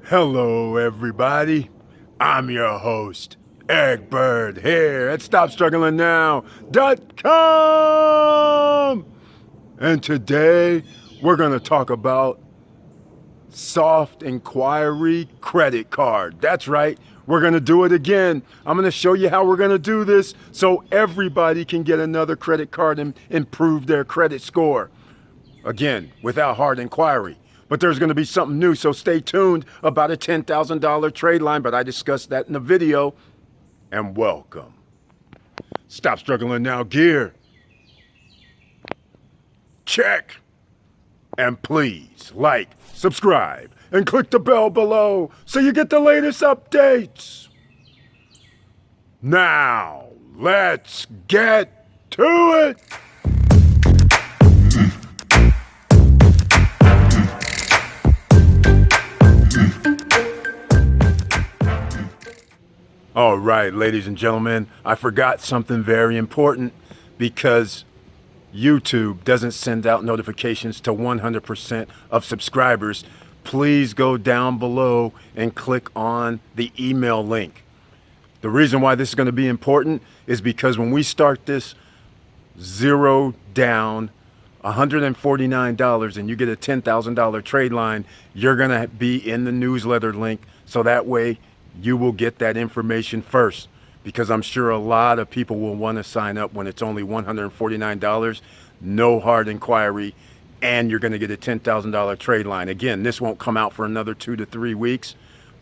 Hello, everybody. I'm your host, Egbert, here at StopStrugglingNow.com. And today, we're going to talk about Soft Inquiry Credit Card. That's right. We're going to do it again. I'm going to show you how we're going to do this so everybody can get another credit card and improve their credit score. Again, without hard inquiry. But there's going to be something new, so stay tuned about a $10,000 trade line, but I discussed that in the video. And welcome. Stop Struggling Now gear. Check. And please like, subscribe, and click the bell below so you get the latest updates. Now, let's get to it. All right, ladies and gentlemen, I forgot something very important because YouTube doesn't send out notifications to 100% of subscribers. Please go down below and click on the email link. The reason why this is going to be important is because when we start this zero down $149 and you get a $10,000 trade line, you're going to be in the newsletter link, so that way you will get that information first, because I'm sure a lot of people will want to sign up when it's only $149, no hard inquiry, and you're going to get a $10,000 trade line. Again, this won't come out for another 2 to 3 weeks,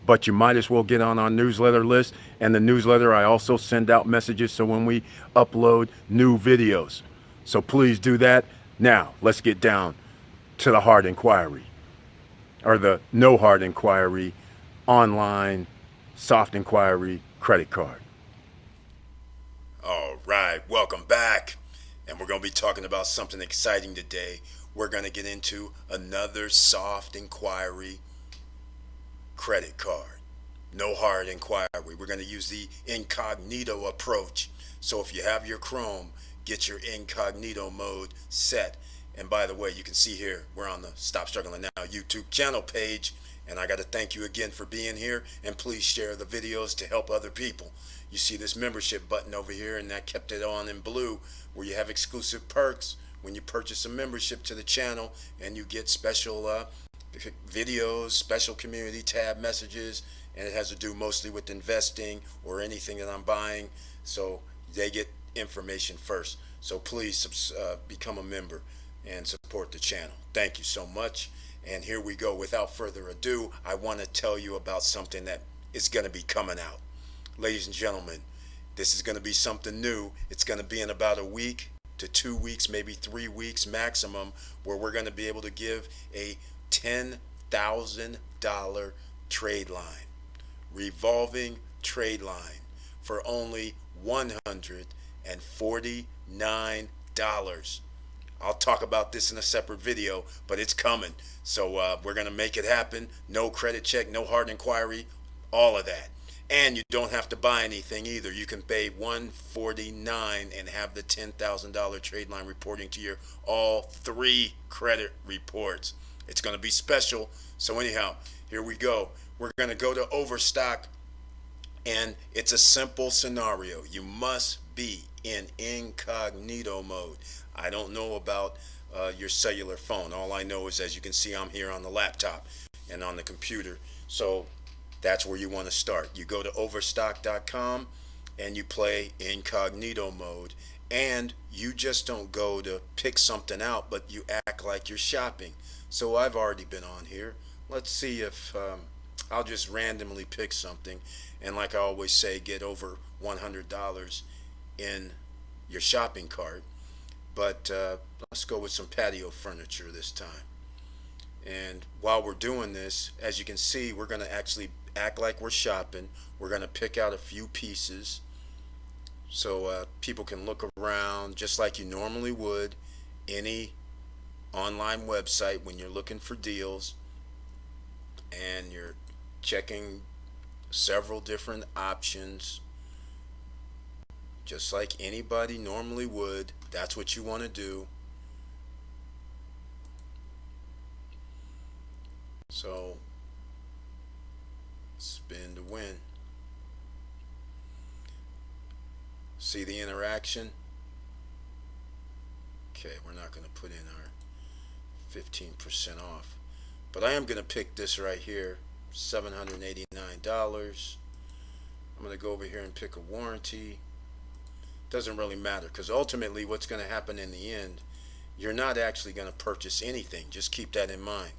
but you might as well get on our newsletter list. And the newsletter, I also send out messages so when we upload new videos. So please do that. Now, let's get down to the hard inquiry, or the no hard inquiry online soft inquiry credit card. All right, welcome back. And we're going to be talking about something exciting today. We're going to get into another soft inquiry credit card. No hard inquiry. We're going to use the incognito approach. So if you have your Chrome, get your incognito mode set. And by the way, you can see here, we're on the Stop Struggling Now YouTube channel page. And I got to thank you again for being here. And please share the videos to help other people. You see this membership button over here, and I kept it on in blue, where you have exclusive perks when you purchase a membership to the channel, and you get special videos, special community tab messages, and it has to do mostly with investing or anything that I'm buying. So they get information first. So please become a member and support the channel. Thank you so much. And here we go. Without further ado, I want to tell you about something that is going to be coming out. Ladies and gentlemen, this is going to be something new. It's going to be in about a week to 2 weeks, maybe 3 weeks maximum, where we're going to be able to give a $10,000 trade line, revolving trade line, for only $149. I'll talk about this in a separate video, but it's coming. So we're going to make it happen. No credit check, no hard inquiry, all of that. And you don't have to buy anything either. You can pay $149 and have the $10,000 trade line reporting to your all 3 credit reports. It's going to be special. So anyhow, here we go. We're going to go to Overstock, and it's a simple scenario. You must be in incognito mode. I don't know about your cellular phone. All I know is, as you can see, I'm here on the laptop and on the computer. So that's where you want to start. You go to overstock.com and you play incognito mode. And you just don't go to pick something out, but you act like you're shopping. So I've already been on here. Let's see if I'll just randomly pick something. And like I always say, get over $100 in your shopping cart. But let's go with some patio furniture this time. And while we're doing this, as you can see, we're going to actually act like we're shopping. We're going to pick out a few pieces so people can look around just like you normally would any online website when you're looking for deals, and you're checking several different options just like anybody normally would. That's what you want to do. So See the interaction? Okay, we're not going to put in our 15% off. But I am going to pick this right here, $789. I'm going to go over here and pick a warranty. Doesn't really matter, because ultimately what's going to happen in the end, you're not actually going to purchase anything. Just keep that in mind.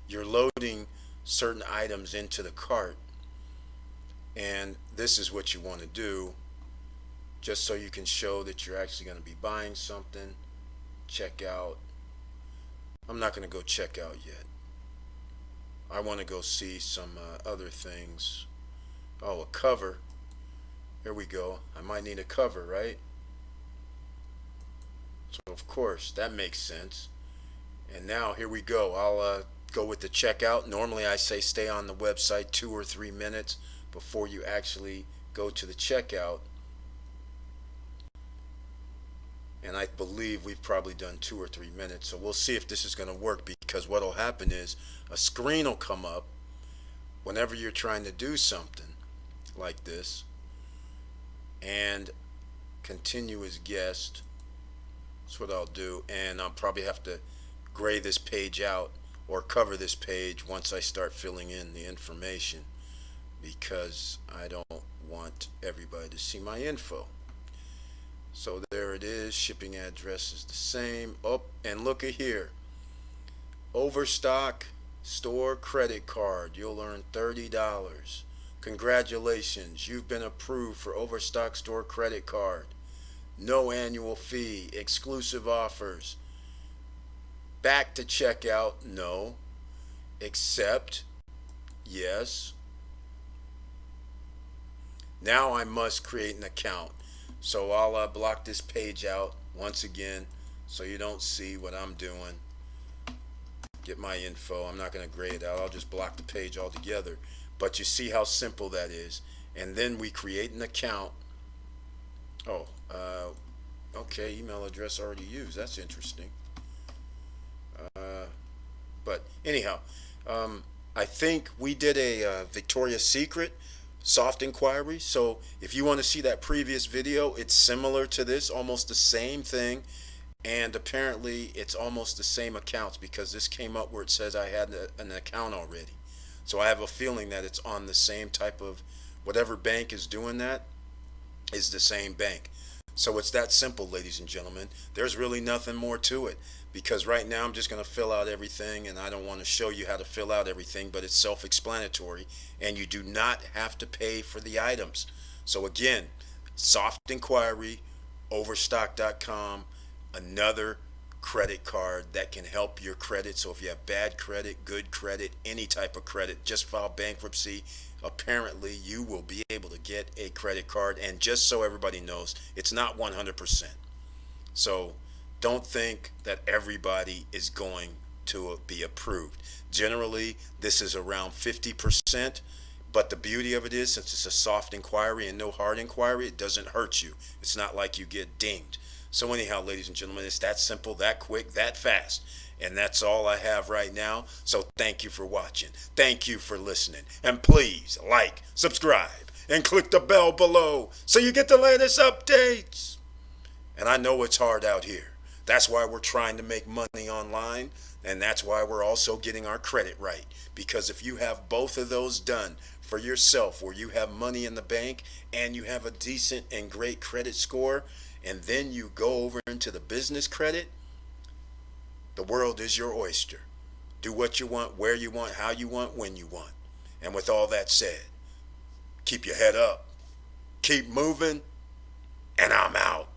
You're loading certain items into the cart, and this is what you want to do, just so you can show that you're actually going to be buying something. Check out. I'm not going to go check out yet. I want to go see some other things. Oh, a cover. Here we go. I might need a cover, right? So of course that makes sense. And now here we go. I'll go with the checkout. Normally I say stay on the website 2 or 3 minutes before you actually go to the checkout. And I believe we've probably done 2 or 3 minutes. So we'll see if this is going to work, because what will happen is a screen will come up whenever you're trying to do something like this, and continue as guest. That's what I'll do, and I'll probably have to gray this page out or cover this page once I start filling in the information, because I don't want everybody to see my info. So there it is. Shipping address is the same. Oh, and look at here. Overstock store credit card. You'll earn $30. Congratulations, you've been approved for Overstock store credit card. No annual fee, exclusive offers. Back to checkout, no. Accept, yes. Now I must create an account. So I'll block this page out once again so you don't see what I'm doing. Get my info. I'm not going to gray it out. I'll just block the page altogether. But you see how simple that is. And then we create an account. Oh, okay, email address already used. That's interesting. But anyhow, I think we did a Victoria's Secret soft inquiry. So if you want to see that previous video, it's similar to this, almost the same thing. And apparently it's almost the same accounts, because this came up where it says I had an account already. So I have a feeling that it's on the same type of, whatever bank is doing that is the same bank. So it's that simple, ladies and gentlemen. There's really nothing more to it, because right now I'm just going to fill out everything, and I don't want to show you how to fill out everything, but it's self-explanatory, and you do not have to pay for the items. So again, soft inquiry, overstock.com, another credit card that can help your credit. So if you have bad credit, good credit, any type of credit, just file bankruptcy, apparently you will be able to get a credit card. And just so everybody knows, it's not 100%. So don't think that everybody is going to be approved. Generally, this is around 50%. But the beauty of it is, since it's a soft inquiry and no hard inquiry, it doesn't hurt you. It's not like you get dinged. So anyhow, ladies and gentlemen, it's that simple, that quick, that fast. And that's all I have right now. So thank you for watching. Thank you for listening. And please like, subscribe, and click the bell below so you get the latest updates. And I know it's hard out here. That's why we're trying to make money online. And that's why we're also getting our credit right. Because if you have both of those done for yourself, where you have money in the bank and you have a decent and great credit score, and then you go over into the business credit, the world is your oyster. Do what you want, where you want, how you want, when you want. And with all that said, keep your head up, keep moving, and I'm out.